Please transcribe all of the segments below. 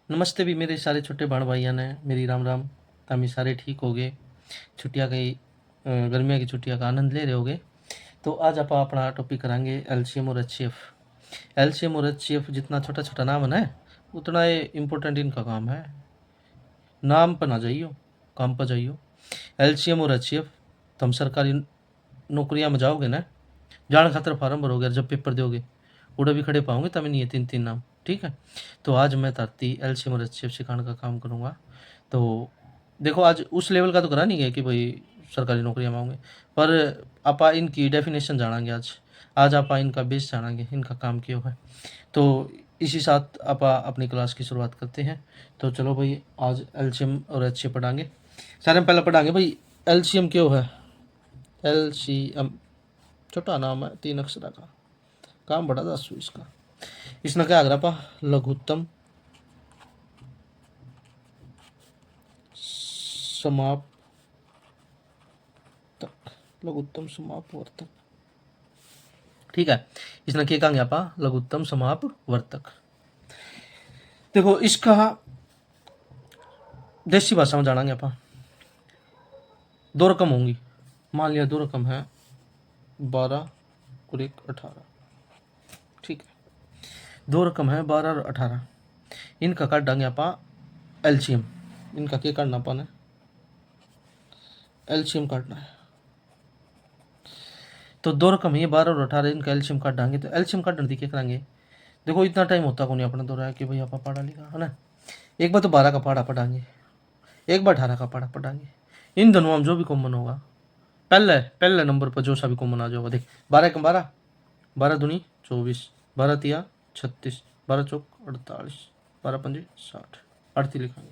नमस्ते भी मेरे सारे छोटे बड़ भाइयों ने मेरी राम राम। तमी सारे ठीक हो गए। छुट्टियाँ की गर्मियों की छुट्टियाँ का आनंद ले रहे होगे। तो आज आप अपना टॉपिक करांगे एलसीएम और एचसीएफ। एलसीएम और एचसीएफ जितना छोटा छोटा नाम है ना, उतना ये इम्पोर्टेंट इनका काम है। नाम पर ना जाइयो, काम पर जाइयो। एलसीएम और एचसीएफ तुम सरकारी नौकरियां में जाओगे ना, जान खातर फार्म भरोगे और जब पेपर दोगे उड़े भी खड़े पाओगे, तभी नहीं है तीन तीन नाम। ठीक है, तो आज मैं धरती एलसीएम और एचसीएफ सिखाने का काम करूँगा। तो देखो, आज उस लेवल का तो करा नहीं है कि भाई सरकारी नौकरियां मांगोगे, पर आप इनकी डेफिनेशन जानेंगे। आज आज आप इनका बेस जानेंगे, इनका काम क्यों है। तो इसी साथ आप अपनी क्लास की शुरुआत करते हैं। तो चलो भाई, आज एलसीएम और एचसीएफ पढ़ाएंगे। सारे में पहले पढ़ाएंगे भाई एलसीएम क्यों है। एलसीएम छोटा नाम है, 3 अक्षर का, काम बड़ा दसू इसका। इसने क्या आगरा पा लघुत्तम समाप्तक, लघुत्तम समापवर्तक। ठीक है, इसने क्या कहेंगे आप लघुत्तम समापवर्तक। देखो, इसका देसी भाषा में जानेंगे आप। दो रकम होंगी, मान लिया दो रकम है 12 और 1 18। ठीक है, दो रकम है 12 और 18। इनका काट देंगे आप एलसीएम। इनका क्या काटना अपन है, एलसीएम काटना है। तो दो रकम है 12 और 18, इनका एलसीएम काट देंगे। तो एलसीएम काटने की क्या करेंगे। देखो, इतना टाइम होता को नहीं अपना दो रहा है कि भाई आप पढ़ा लिखा है ना। एक बार तो 12 का पढ़ा पढ़ाएंगे, एक बार 18 का पढ़ा पढ़ाएंगे। इन दोनों में जो भी कॉमन होगा, पहले पहले नंबर पर जो सा भी कॉमन आ जाएगा। देख, 12 का 12, 12 दूनी 24, 12 तिया 36, 12 चौक 48, 12 पंजे 60, 38 लिखेंगे।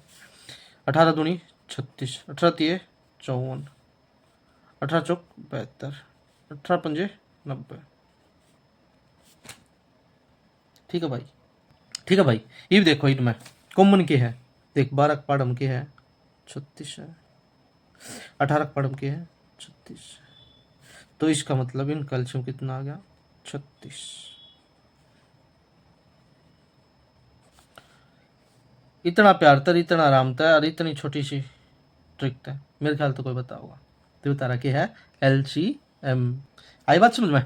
18 दूनी 36, 18 तिये 54, 18 चौक 72, 18 पंजे 90। ठीक है भाई, ठीक है भाई। ये भी देखो, इनमें कॉमन के है। देख, 12 का पढ़म के है 36 है, 18 का पढ़म के है 36। तो इसका मतलब इन कैल्शियम कितना आ गया 36। इतना प्यार तर, इतना आराम था, और इतनी छोटी सी ट्रिक था, मेरे ख्याल तो कोई बता होगा। तो तारा के है एलसीएम। आई बात समझ में।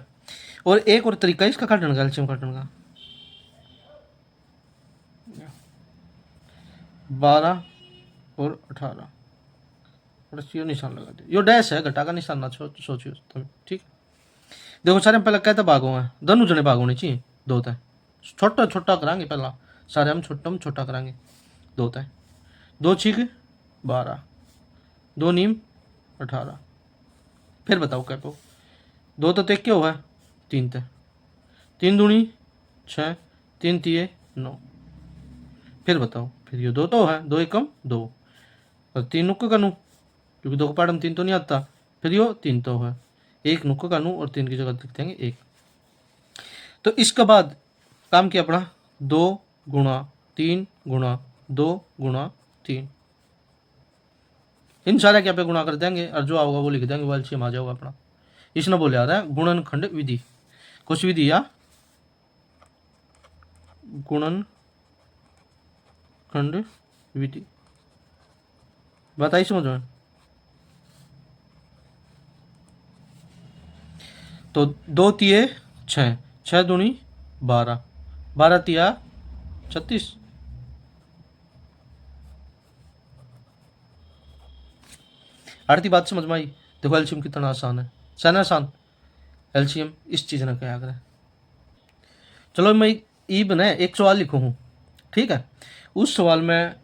और एक और तरीका है इसका काटने का, एलसीएम काटने का। 12 और 18 यो निशान लगा दे। यो डैश है, घटा का निशान ना सोचियो तुम। ठीक, देखो सारे हम पहले कहते भागो हैं, दोनों जने भाग होने चाहिए। दो तय छोटा छोटा कराएंगे पहला, सारे हम छोटा कराएंगे। दो तय, 2 6 12, 2 नीम 18। फिर बताओ क्या को, 2 तो तेक क्यों है 3 तय, 3 दूनी 6, 3 तिये 9। फिर बताओ, फिर ये 2 तो है, 2 एकम 2, और 3 नुक्का का नू, क्योंकि 2 का पाठ में 3 तो नहीं आता। फिर यो 3 तो है, 1 नुक्का का नू, और 3 की जगह लिख देंगे 1। तो इसके बाद काम किया अपना 2 गुणा 3 गुणा 2 गुणा 3। इन सारे क्या पे गुणा कर देंगे, और जो आओगा वो लिख देंगे, वो एलसीएम आ जाएगा अपना। इसने बोले आ रहा है गुणनखंड विधि। कुछ विधि या गुणनखंड विधि, बताइए समझ में। तो 2 तिये 6, 6 दूनी 12, 12 तिया 36। आरती बात समझ में आई। देखो एलसीएम कितना आसान है, सैन आसान। एलसीएम इस चीज ने क्या करे। चलो मैं ई बने एक सवाल लिखू हूँ। ठीक है, उस सवाल में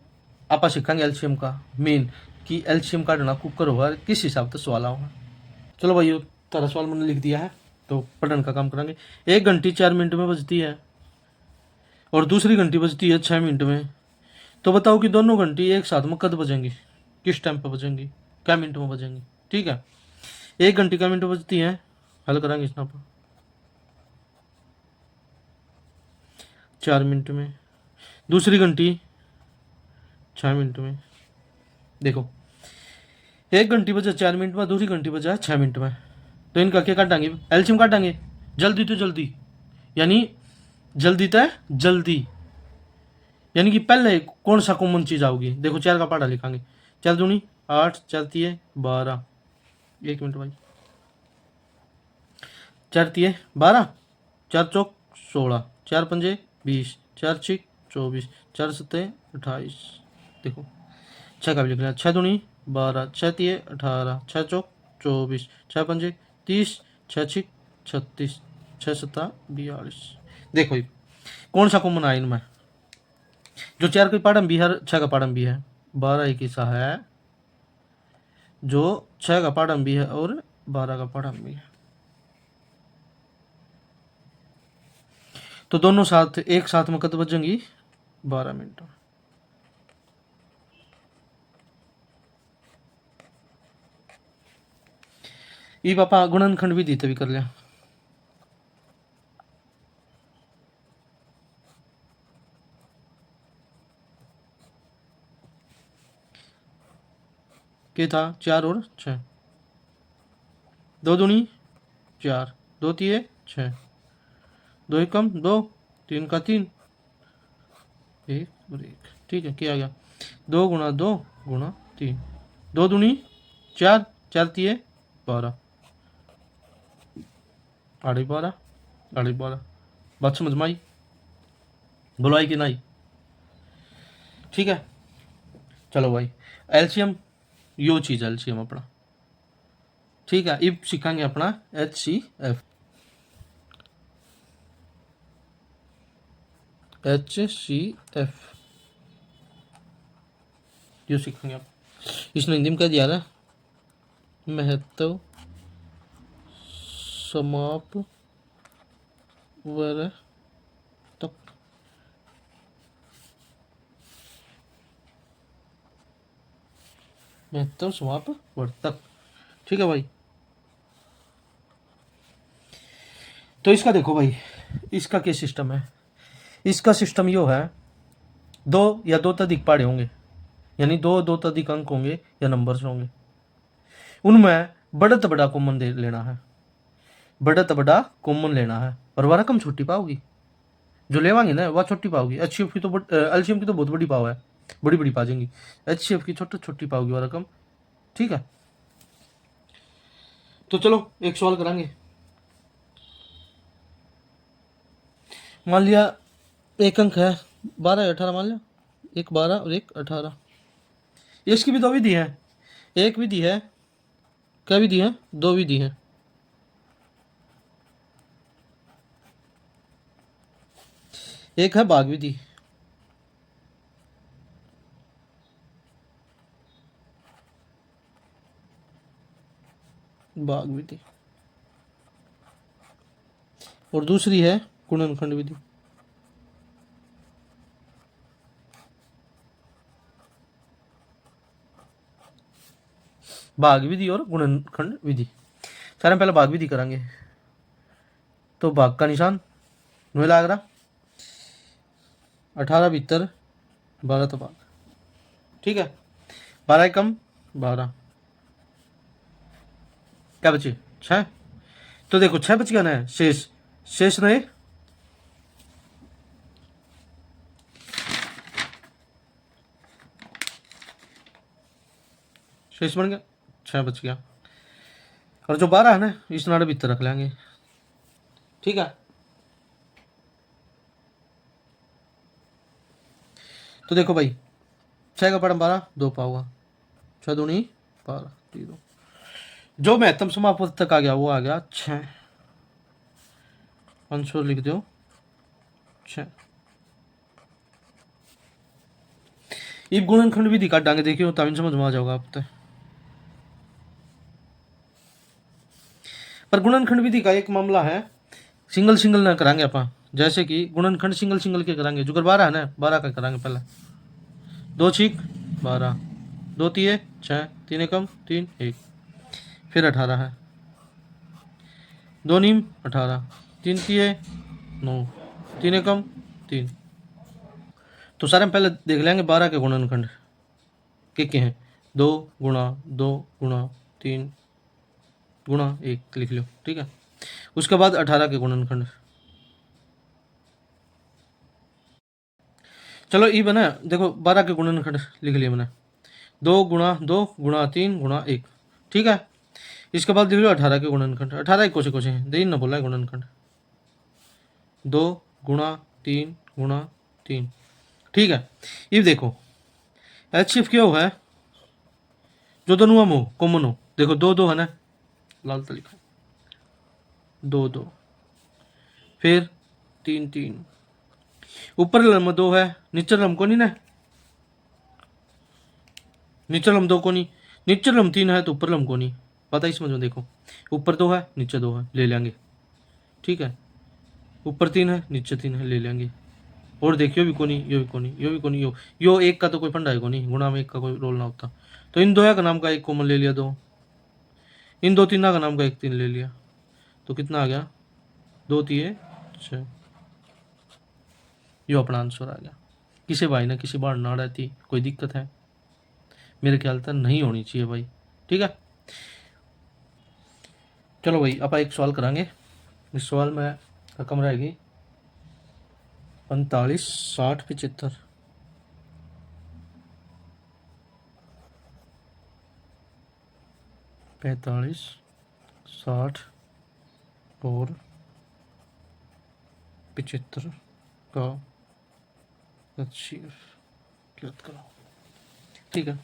आप सीखेंगे एलसीएम का मेन, कि एलसीएम काटना कुकर होगा, किस हिसाब से सवाल होगा। चलो भाई, तारा सवाल मैंने लिख दिया है, तो पढ़ने का काम करेंगे। 1 घंटी 4 मिनट में बजती है, और दूसरी घंटी बजती है 6 मिनट में। तो बताओ कि दोनों घंटी एक साथ में कब बजेंगी, किस टाइम पर बजेंगी, क्या मिनट में बजेंगी। ठीक है, 1 घंटी क्या मिनट बजती है, हल करेंगे इसना पर 4 मिनट में, दूसरी घंटी 6 मिनट में। देखो, 1 घंटी बजे 4 मिनट में, दूसरी घंटी बजा 6 मिनट में। तो इनका क्या काटेंगे, एलसीएम काटेंगे। जल्दी तो जल्दी, यानी जल्दी तय जल्दी, यानी कि पहले कौन सा कॉमन चीज आओगी, देखो 4 का पहाड़ा लिखांगे, 4 दूनी 8, 4 तिये 12, 1 मिनट भाई, 4 तिये 12, 4 चौक 16, 4 पंजे 20, 4 छिक 24, 4 सत्ते 28, देखो 6 का भी लिख लिया, 6 दूनी 12, 6 तिये 18, 6 चौक 24, 6 पंजे 30, 6 छिक 36, 6 सत्ता 42। देखो ये कौन सा कॉमन आया इनमें, जो 4 का पाढ़म भी है 6 का पाढ़म भी है, 12 एक हिस्सा है जो 6 का पाढ़म भी है और 12 का पाढ़म भी है, तो दोनों साथ एक साथ में कद बजेंगी 12 मिनट। ये पापा गुणनखंड विधि भी कर लिया, क्या था 4 और 6, 2 दूनी 4, 2 तिये 6, 2 एकम 2, 3 का 3, 1 और 1, ठीक है किया गया, 2 गुणा 2 गुणा 3, 2 दूनी 4, 4 तिये 12, 12.5 12.5, बात समझ में आई, बोलो आई कि नहीं, ठीक है। चलो भाई एल्शियम यो चीज एल्शियम अपना, ठीक है। अब सीखेंगे अपना HCF, यो सीखेंगे आप, इसने हिंदी में क्या दिया था, महत्व समापवर्तक, महत्व समापवर्तक, ठीक है भाई। तो इसका देखो भाई, इसका क्या सिस्टम है, इसका सिस्टम यो है, 2 या 2 तदिक पहाड़े होंगे, यानी 2 तदिक अंक होंगे या नंबर्स होंगे, उनमें बढ़त बड़ा कॉमन दे लेना है, बढ़त बड़ा कॉमन लेना है, और वह रकम छोटी पाओगी, जो लेवांगे ना वह छोटी पाओगी। HCF की तो एल्शियम की तो बहुत बड़ी पाव है, बड़ी बड़ी पा जाएंगी, HCF की छोटी छोटी पाओगी वह रकम, ठीक है। तो चलो एक सवाल करांगे, मान लिया एक अंक है 12 18, मान लिया एक 12 और एक 18, इसकी भी 2 विधि है, एक विधि है, क्या विधि है, 2 विधि है, एक है भाग विधि, भाग विधि, और दूसरी है गुणनखंड विधि। भाग विधि और गुणनखंड विधि, सारे पहले भाग विधि करांगे, तो भाग का निशान नुए लाग रहा, 18 भीतर 12 तो भाग, ठीक है, 12 कम 12, क्या बचे 6, तो देखो 6 बच गया ना, शेष शेष रहे, शेष बन गया 6 बच गया, और जो 12 है ना इस नाड़े भीतर रख लेंगे, ठीक है। तो देखो भाई 6 का पढ़म 12 2 पाऊंगा, 6 दूनी 12 0, जो महत्तम समापवर्तक तक आ गया वो आ गया 6, 500 लिख दो 6। अब गुणनखंड विधि काट डांगे, देखियो तभी समझ में आ जाओगा आप तक, पर गुणनखंड विधि का एक मामला है, सिंगल सिंगल ना करांगे अपन, जैसे कि गुणनखंड सिंगल सिंगल के करांगे, जो 12 है ना 12 का करांगे पहले, 2 छिक 12, 2 तिये 6, 3 एकम 3 1, फिर 18 है, 2 नीम 18, 3 तिये 9, 3 एकम 3, तो सारे पहले देख लेंगे 12 के गुणनखंड के हैं, 2 गुणा 2 गुणा 3 गुणा 1 लिख लो, ठीक है। उसके बाद 18 के गुणनखंड, चलो ई बना, देखो 12 के गुणनखंड लिख लिए मैंने, 2 गुणा 2 गुणा 3 गुणा 1, ठीक है। इसके बाद लिख लो 18 के गुणनखंड, 18 एक कोसे दिन ना बोला है गुणनखंड, 2 गुणा 3 गुणा 3, ठीक है। ये देखो एच क्या हुआ है, जो दोनों हम हो कॉमन हो, देखो 2 2 है ना, लाल तो लिखा 2 2, फिर 3 3, ऊपर लम 2 है, नीचे लम को नहीं ना, नीचे लम 2 को नहीं, नीचे लम 3 है तो ऊपर लम को नहीं, पता है समझ में। देखो ऊपर 2 है नीचे 2 है, ले लेंगे, ठीक है। ऊपर 3 है नीचे 3 है, ले लेंगे। और देखियो भी कोनी, यो भी कोनी, यो भी कोनी, यो एक का तो कोई फंडा है को नहीं, गुणा में एक का कोई रोल ना होता। तो इन दो का नाम का एक कॉमन ले लिया, 2, इन 2 तीन का नाम का एक 3 ले लिया, तो कितना आ गया, 2 3 6। यो अपना आंसर आ गया। किसी भाई ने किसी बार ना रहती कोई दिक्कत है, मेरे ख्याल तक नहीं होनी चाहिए भाई, ठीक है। चलो भाई आप एक सवाल करांगे, इस सवाल में रकम रहेगी 45 60 75, 45 60 और 75 का अचीव याद करो, ठीक है।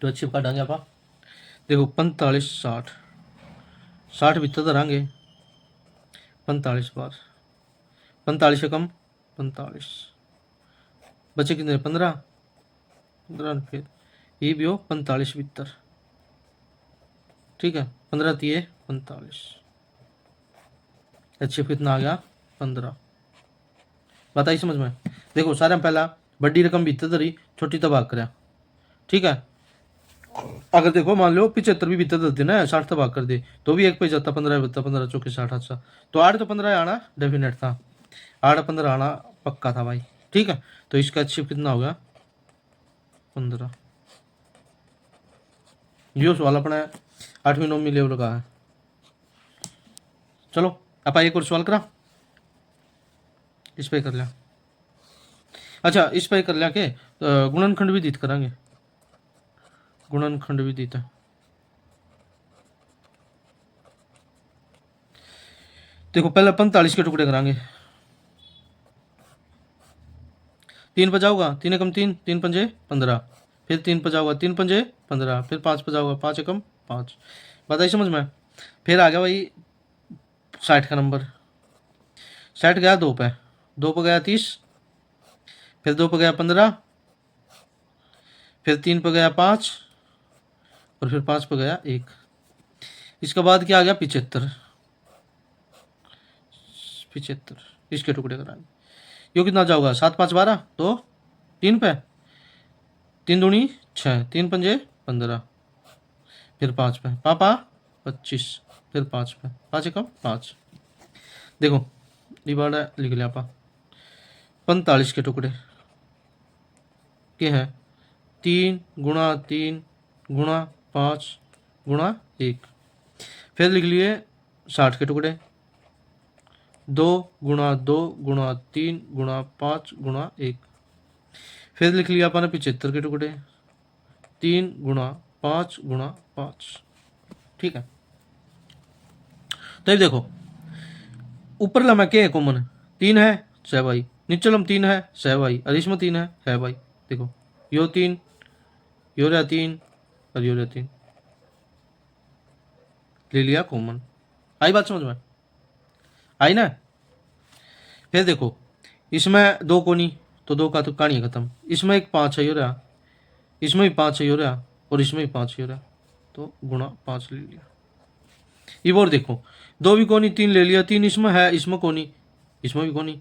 तो अचीव काटांगे आप, देखो 45 60 60 भीतर धरांगे, 45 बार, 45 से कम 45, बचे कितने 15 15, फिर ये भी हो 45 भीतर, ठीक है। 15 3 45, अचीव कितना आ गया 15। बताइए समझ में। देखो सारे में पहला बड़ी रकम भीतर धरी, छोटी तबाह कर, ठीक है। अगर देखो मान लो 75 भी भीतर धरती ना, 60 तबाह कर दे तो भी एक पे जाता, 15 बता 15 चौके 60, अच्छा तो 8 तो 15 आना डेफिनेट था, 8 15 आना पक्का था भाई, ठीक है। तो इसका अचीव कितना होगा 15। यो सवाल अपने 8वीं 9वीं लेवल का है। चलो आप एक और सवाल करा, इस पे कर लिया, अच्छा इस पे कर लिया के गुणनखंड भी दीत करांगे, गुणनखंड भी दीता है। देखो पहले 45 के टुकड़े करांगे, 3 बजाओगा 3 एकम 3, 3 पंजे 15, फिर 3 बजाओगा 3 पंजे 15, फिर 5 बजाओगा 5 एकम 5, बताइए समझ में। फिर आ गया भाई 60 का नंबर, 60 गया 2 पे, 2 पे गया 30, फिर 2 पे गया 15, फिर 3 पे गया 5, और फिर 5 पे गया 1। इसके बाद क्या आ गया 75, 75 इसके टुकड़े कराएंगे, यो कितना जाओगा 7 5 12, तो 3 पे 3 दूनी 6, 3 पंजे 15, फिर 5 पे पापा 25, फिर 5 पे 5 एकम 5। देखो ये बाड़ा लिख लिया आपा, 45 के टुकड़े के हैं 3 गुणा 3 गुणा 5 गुणा 1, फिर लिख लिए 60 के टुकड़े 2 गुणा 2 गुणा 3 गुणा 5 गुणा 1, फिर लिख लिया अपन 75 के टुकड़े 3 गुणा 5 गुणा 5, ठीक है। तो ये देखो ऊपर लम्हा क्या है कॉमन, 3 है 6 भाई, नीचे लम 3 है 6 भाई, और इसमें 3 है भाई। देखो यो 3 यो रहा 3 और यो रहा 3, ले लिया कॉमन। आई बात समझ में, आई ना। फिर देखो इसमें 2 कोनी, तो 2 का तो कहानी खत्म, इसमें एक 5 है यो रहा, इसमें भी 5 है यो रहा, और इसमें भी 5 है यो रहा, तो गुणा 5 ले लिया। ये और देखो 2 भी कोनी 3 ले लिया, 3 इसमें है इसमें कोनी, इसमें भी कोनी,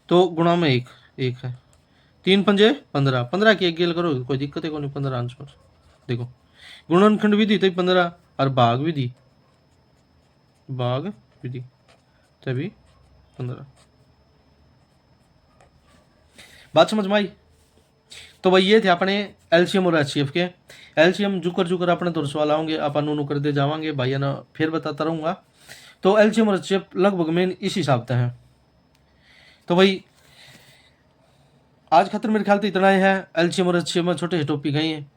तो गुणा में 1 1 है, 3 पंजे 15, 15 की एक गेल करो कोई दिक्कत है को नहीं, 15 आंसर। देखो गुणनखंड विधि तो 15 और भाग विधि, भाग विधि तभी 15। बात समझ में आई। तो भाई ये थे अपने एलसीएम और एचसीएफ के। एलसीएम जुकर जुकर अपने दो सवाल आओगे, आप नू करते जावांगे भाई ना, फिर बताता रहूँगा। तो एलसीएम और एचसीएफ लगभग मेन इस हिसाब से है। तो भाई आज खातर मेरे ख्याल तो इतना ही है। एलसीएम और एचसीएम में छोटे टॉपिक हैं।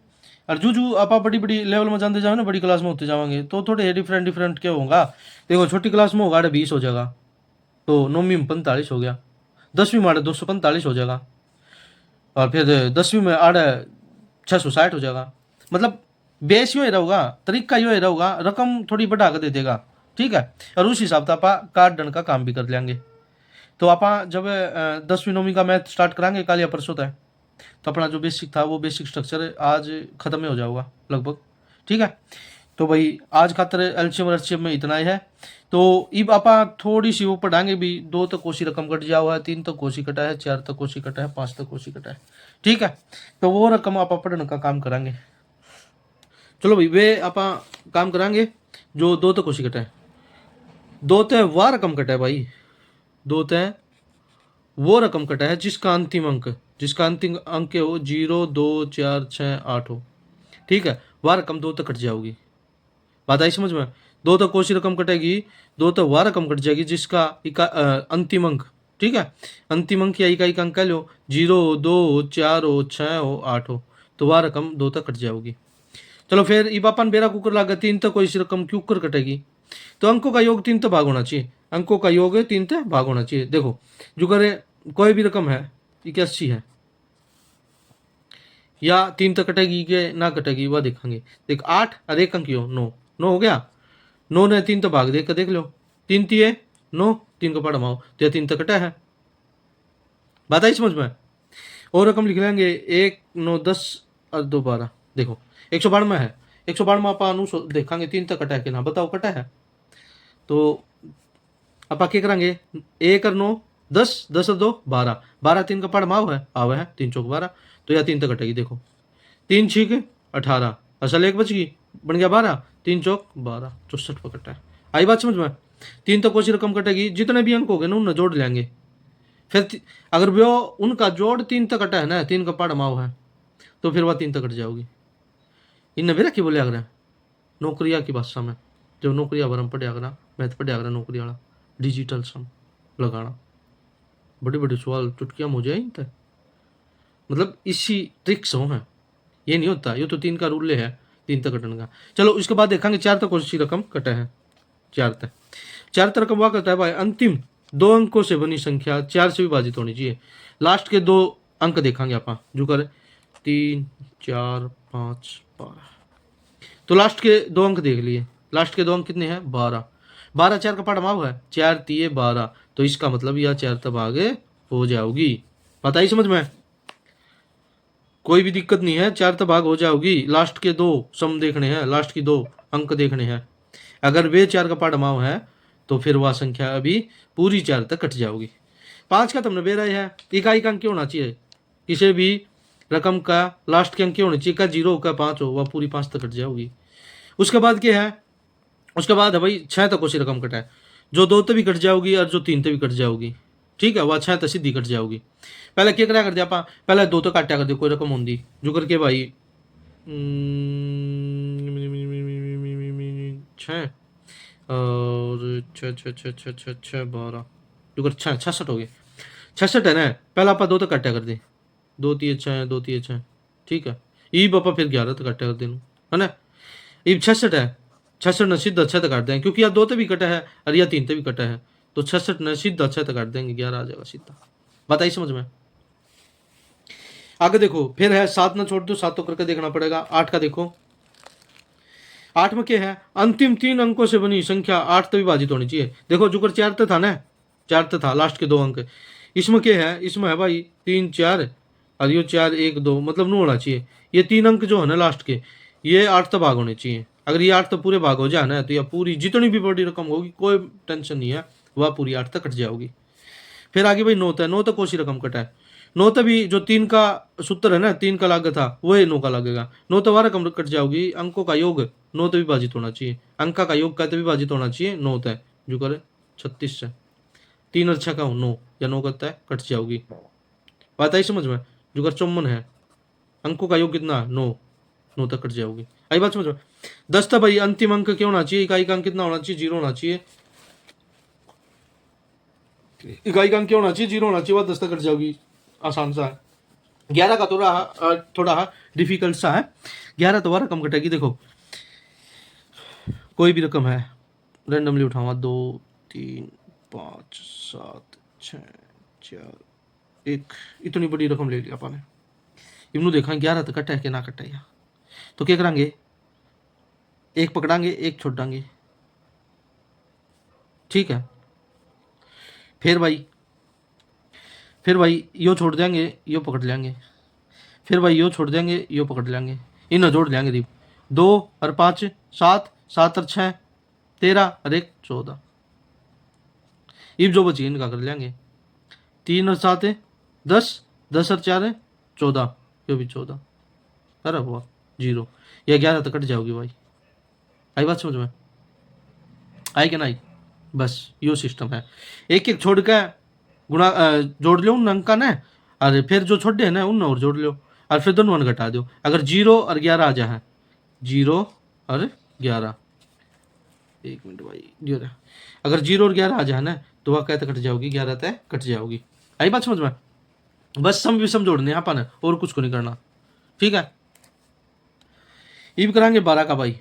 और जू आप बड़ी बड़ी लेवल में जानते जाओ ना, बड़ी क्लास में होते जाओगे तो थोड़े डिफरेंट डिफरेंट क्या होगा। देखो छोटी क्लास में होगा 20 हो जाएगा, तो 9वीं में 45 हो गया, 10वीं में 245 हो जाएगा, और फिर 10वीं में 660 हो जाएगा। मतलब बेस यो ही रहूगा, तरीका यो ही रहूगा, रकम थोड़ी बढ़ा कर दे देगा। ठीक है, और उस हिसाब से आप कार्ड डन का काम भी कर लेंगे। तो आप जब 10वीं 9वीं का मैथ स्टार्ट कराएंगे कल या परसों तक, तो अपना जो बेसिक था वो बेसिक स्ट्रक्चर आज खत्म ही हो जाएगा लगभग। ठीक है, तो भाई आज खातर एलसीएम और एचसीएम में इतना ही है। तो अब आप थोड़ी सी वो पढ़ाएंगे भी, 2 तक कोशी रकम कट जाओ है, 3 तक कोशी कटा है, 4 तक कोशी कटा है, 5 तक कोशी कटा है। ठीक है, तो वो रकम आप पढ़ने का काम कराएंगे। चलो भाई वे आप काम कराएंगे जो 2 तक कोशी कटा है। 2 तय वह रकम कटा है भाई, 2 तय वो रकम कटा है जिसका अंतिम अंक हो 0 2 4 6 8 हो। ठीक है, वह रकम 2 तक कट जाओगी। बात आई समझ में? 2 तक कोशी रकम कटेगी, 2 तक वह रकम कट जाएगी जिसका अंतिम अंक, ठीक है, अंतिम अंक या इकाई का अंक कह लो 0 2 4 हो 6 हो 8 हो, तो वह रकम 2 तक कट जाओगी। चलो फिर ई बापन बेरा कुकर लागा 3 तक कोई सी रकम क्यों कर कटेगी, तो अंकों का योग 3 तक भाग होना चाहिए, अंकों का योग 3 तक भाग होना चाहिए। देखो जो करे कोई भी रकम है 81 है, या 3 तक कटेगी कि ना कटेगी वह देखेंगे। देख 8 और एक अंक यो 9, 9 हो गया, 9 ने 3 तो भाग देख कर देख लो, 3 तीय 9, 3 को पढ़ माओ तो 3 तक कटा है। बात आई समझ में? और रकम लिख लेंगे 1 9 10 और 2 12। देखो 192 में है, 192 में आप देखेंगे 3 तक कटा है कि ना, बताओ कटा है। तो आप क्या करेंगे 1 और 9 10, 10 और 2 12, 12 3 का पढ़ माओ है आवे है 3 चौक 12, तो या 3 तक कटेगी। देखो 3 6 18, असल एक बच गई, बन गया 12, 3 चौक 12, 64 पर कटा है। आई बात समझ में? 3 तक कोई रकम कटेगी, जितने भी अंक हो गए ना उन्हें जोड़ लेंगे। फिर अगर वो उनका जोड़ 3 तक कटा है ना, 3 का पढ़ माओ है, तो फिर वह 3 तक कट जाओगी। इन भी रखी बोले अगर नौकरिया की भाषा में, जब नौकरिया भरम पढ़िया करा, मैथ पढ़िया करा नौकरी वाला, डिजिटल सम लगाना, बड़े बड़े सवाल चुटकियां हो जाए इन तक, मतलब इसी ट्रिक्स हो है, ये नहीं होता, ये तो 3 का रूल है 3 तक कटने का। चलो उसके बाद देखेंगे 4 तक कौन सी रकम कटा है। 4 तक रकम वह करता है भाई अंतिम 2 अंकों से बनी संख्या 4 से विभाजित होनी चाहिए। लास्ट के 2 अंक देखेंगे आप, जो कर 3 4 5 12, तो लास्ट के 2 अंक देख लिए, लास्ट के 2 अंक कितने हैं 12, 12 4 का पढ़ माव है 4 3 12, तो इसका मतलब यह 4 तक आगे हो जाओगी। पता ही समझ में? कोई भी दिक्कत नहीं है, 4 तक भाग हो जाओगी। लास्ट के 2 सम देखने हैं, लास्ट की 2 अंक देखने हैं, अगर वे 4 का पाठमाव है तो फिर वह संख्या अभी पूरी 4 तक कट जाओगी। 5 का तुमने बेरा है, इकाई का अंक क्या होना चाहिए, किसी भी रकम का लास्ट के अंक क्या होने चाहिए, का 0 हो का 5 हो, वह पूरी 5 तक कट जाओगी। उसके बाद क्या है, उसके बाद है भाई 6 तक उसी रकम कटा है, जो 2 तक भी कट जाओगी और जो 3 तक भी कट जाओगी। ठीक है, वह 6 तक सीधी कट जाओगी। पहले क्या करा कर दिया आप, पहले 2 तो काटा कर दिया, कोई रकम होंगी जो करके भाई 6 और 6 6 6 6 6 6 12, जो कर 6 66 हो गए, 66 है ना। पहले आप 2 तो काटा कर दे, 2 3 6 2 3 6, ठीक है, ई पापा फिर 11 तो काटा कर दे है ना। ये 66 है, 66 ने सीधा 6 तक काट देंगे, क्योंकि यार 2 तो भी कटा है और या 3 तो भी कटा है, तो 66 ने सीधा 6 तक काट देंगे, 11 आ जाएगा सीधा। बताइए समझ में? आगे देखो फिर है 7 ना छोड़ दो, 7 तो करके देखना पड़ेगा। 8 का देखो, 8 में क्या है, अंतिम 3 अंकों से बनी संख्या 8 तक विभाजित होनी चाहिए। देखो जुकर 4 तक था ना, 4 तक था लास्ट के 2 अंक, इसमें क्या है, इसमें है भाई 3 4 और ये 4 1 2, मतलब नो होना चाहिए। ये 3 अंक जो है ना लास्ट के, ये 8 तक भाग होने चाहिए। अगर ये 8 तक पूरे भाग हो जाए ना, तो यह पूरी जितनी भी बड़ी रकम होगी कोई टेंशन नहीं है, वह पूरी 8 तक कट जाओगी। फिर आगे भाई 9 तक, 9 तक कौन सी रकम कटा है, 9 तभी जो 3 का सूत्र है ना, 3 का लागत था वही 9 का लगेगा। 9 तो वारा कम कट जाओगी, अंकों का योग 9 तो विभाजित होना चाहिए, अंक का योग का तो विभाजित होना चाहिए 9 तय, जो करे 36 से 3 और 6 का 9 या 9 करता है कट जाओगी। बात आई समझ में? जो कर 54 है, अंकों का योग कितना 9, 9 तक कट जाओगी। आई बात समझ में? 10 था भाई अंतिम अंक क्या होना चाहिए, इकाई का अंक कितना होना चाहिए 0 होना चाहिए, इकाई का अंक क्या होना चाहिए 0 होना चाहिए, वह 10 तक कट जाओगी, आसान सा है। 11 का थोड़ा डिफिकल्ट सा है। 11 दोबारा रकम कटेगी। देखो कोई भी रकम है, रेंडमली उठाऊंगा, 2 3 5 7 6 4 1, इतनी बड़ी रकम ले लिया आपने। इमनू देखा 11 तो कटा है कि ना कटा है, तो क्या करेंगे, एक पकड़ांगे एक छोड़ देंगे, ठीक है। फिर भाई यो छोड़ देंगे, यो पकड़ लेंगे, फिर भाई यो छोड़ देंगे, यो पकड़ लेंगे, इन्हें जोड़ लेंगे दीप, 2 और 5 7, 7 और 6 13 और 1 14। इब जो बची इनका कर लेंगे, 3 और 7 10, 10 और 4 14, यो भी 14 कर हुआ 0, या 11 तो कट जाओगी भाई। आई बात समझ में, आई कि नहीं? बस यो सिस्टम है। एक एक छोड़ के गुणा जोड़ लो उन अंक ने, और फिर जो छोड़ दे ना उन और जोड़ लो, और फिर दोनों वन घटा दो। अगर 0 और 11 आ जाए, 0 और 11, 1 मिनट भाई, 0, अगर 0 और 11 आ जाए ना तो वह कहते कट जाओगी, 11 तय कट जाओगी। आई बात समझ में? बस सम विषम जोड़ने यहाँ पर, और कुछ को नहीं करना, ठीक है। इब करांगे 12 का भाई।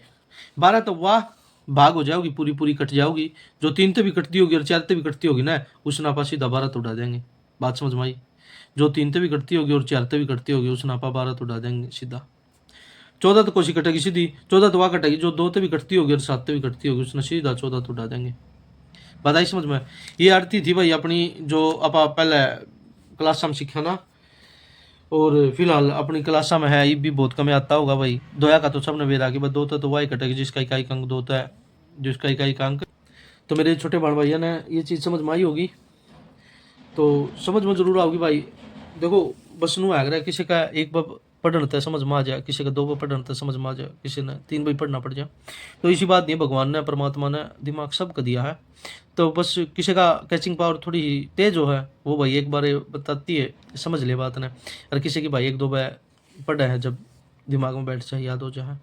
12 तो वाह भाग हो जाओगी, पूरी पूरी कट जाओगी। जो 3 ते भी कटती होगी और 4 ते भी कटती होगी ना, उस नापा सीधा 12 तो उड़ा देंगे। बात समझ में आई? जो 3 ते भी कटती होगी और 4 ते भी कटती होगी, उस नापा 12 तो उड़ा देंगे सीधा। 14 तो कोशी कटेगी सीधी, 14 तो वह कटेगी जो 2 ते भी कटती होगी और 7 ते भी कटती होगी, उसने सीधा 14 तो उड़ा देंगे। बात आई समझ में? ये आरती थी भाई अपनी, जो आप पहले क्लास में सीखा ना, और फिलहाल अपनी क्लासा में है, ये भी बहुत कम आता होगा भाई। दोया का तो सबने बेरा कि दो तो वाई कटेगी, जिसका इकाई अंक 2 है, जिसका इकाई अंक। तो मेरे छोटे बड़ भैया ने ये चीज़ समझ में आई होगी, तो समझ में जरूर आओगी भाई। देखो बस नू है किसी का एक बार पढ़ना तो समझ में आ जाए, किसी का 2 बार पढ़ना तो समझ में आ जाए, किसी ने 3 बार पढ़ना पड़ जाए, तो इसी बात नहीं, भगवान ने परमात्मा ने दिमाग सबको दिया है। तो बस किसी का कैचिंग पावर थोड़ी तेज हो है, वो भाई एक बार बताती है, समझ ले बात ने, और किसी की भाई 1-2 बार पढ़ा है, जब दिमाग में बैठ जाए, याद हो जाए,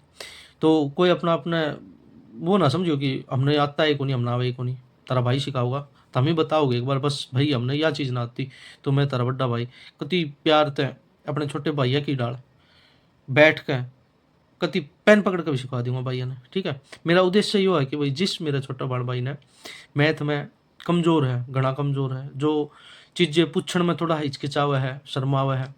तो कोई अपना अपने वो ना समझो कि हमने आता है को नहीं, हमने आवे को नहीं, तारा भाई सिखाऊगा तो हमें बताओगे एक बार, बस भाई हमने यह चीज़ ना आती तो मैं तारा बड्डा भाई कति प्यार तय अपने छोटे भैया की डाल बैठ के कति पेन पकड़ के भी सिखा दूंगा भैया ने, ठीक है। मेरा उद्देश्य ये है कि भाई जिस मेरा छोटा बड़ भाई ने मैथ में कमज़ोर है, घना कमज़ोर है, जो चीज़ें पूछण में थोड़ा हिचकिचावा है, शर्मावा है,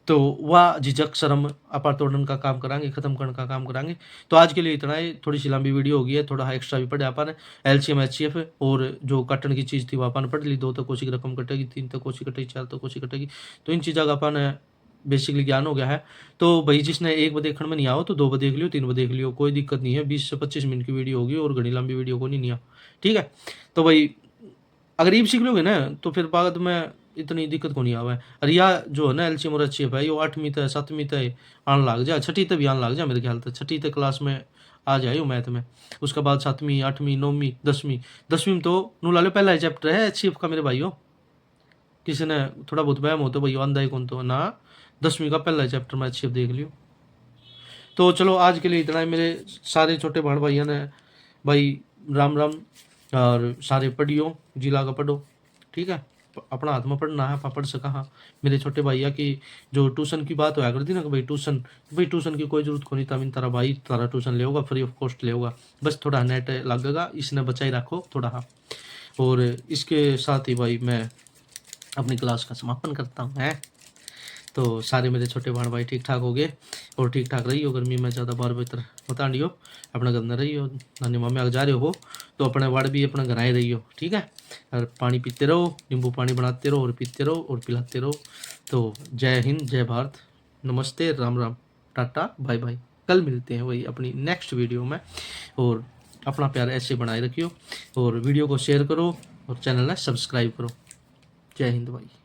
तो वह झिझक शर्म अपार तोड़न का काम करांगे, ख़त्म करने का काम करांगे। तो आज के लिए इतना ही, थोड़ी सी लंबी वीडियो होगी है, थोड़ा एक्स्ट्रा भी पढ़े अपन एलसीएम एचसीएफ, और जो काटन की चीज़ थी वो अपन पढ़ ली। 2 तो कोशी की रकम कटेगी, 3 तो कोशी कटेगी, 4 तो कोशी कटेगी, तो इन चीज़ों का अपन बेसिकली ज्ञान हो गया है। तो भाई जिसने 1 बार देखने में नहीं आओ तो 2 बार देख लियो, 3 बार देख लियो, कोई दिक्कत नहीं है। 20 से 25 मिनट की वीडियो होगी, और घनी लंबी वीडियो को नहीं आ, ठीक है। तो भाई अगर ये सीख लोगे ना तो फिर बाद में इतनी दिक्कत को नहीं आवे। और या जो है ना एलसीएम और एचसीएफ है, ये 8वीं तक 7वीं तक आने लग जाए, 6ठी तक भी आने लग जाए मेरे ख्याल तक, 6ठी तक क्लास में आ जाए वो मैथ में। उसके बाद 7वीं 8वीं 9वीं 10वीं में तो नू ला लो पहला चैप्टर है एचसीएफ का मेरे भाइयों। किसी ने थोड़ा बहुत वहम हो तो भाई आंदा ही कौन तो ना, 10वीं का पहला चैप्टर में एचसीएफ देख लियो। तो चलो आज के लिए इतना ही। मेरे सारे छोटे बहन भाइयों ने भाई राम राम, और सारे पढ़ियो, जिला का पढ़ो, ठीक है। अपना हाथ में पढ़ना है, पढ़ सका। हाँ मेरे छोटे भैया की जो ट्यूशन की बात होया करती ना कि भाई ट्यूशन की कोई जरूरत को नहीं, तभी तारा भाई तारा ट्यूशन ले होगा, फ्री ऑफ कॉस्ट ले होगा, बस थोड़ा नेट लगेगा, इसने बचाई रखो थोड़ा। हाँ और इसके साथ ही भाई मैं अपनी क्लास का समापन करता हूँ है। तो सारे मेरे छोटे बहन भाई ठीक ठाक हो गए, और ठीक ठाक रही हो, गर्मी में ज़्यादा बाहर भीतर मत आंडियो, अपने घर में रही हो, नानी मामे अगर जा रहे हो तो अपने वाड़ भी अपने घर आए रही हो, ठीक है। और पानी पीते रहो, नींबू पानी बनाते रहो, और पीते रहो और पिलाते रहो। तो जय हिंद, जय भारत, नमस्ते, राम राम, टाटा, बाय बाय। कल मिलते हैं वही अपनी नेक्स्ट वीडियो में, और अपना प्यार ऐसे बनाए रखियो, और वीडियो को शेयर करो, और चैनल ने सब्सक्राइब करो। जय हिंद भाई।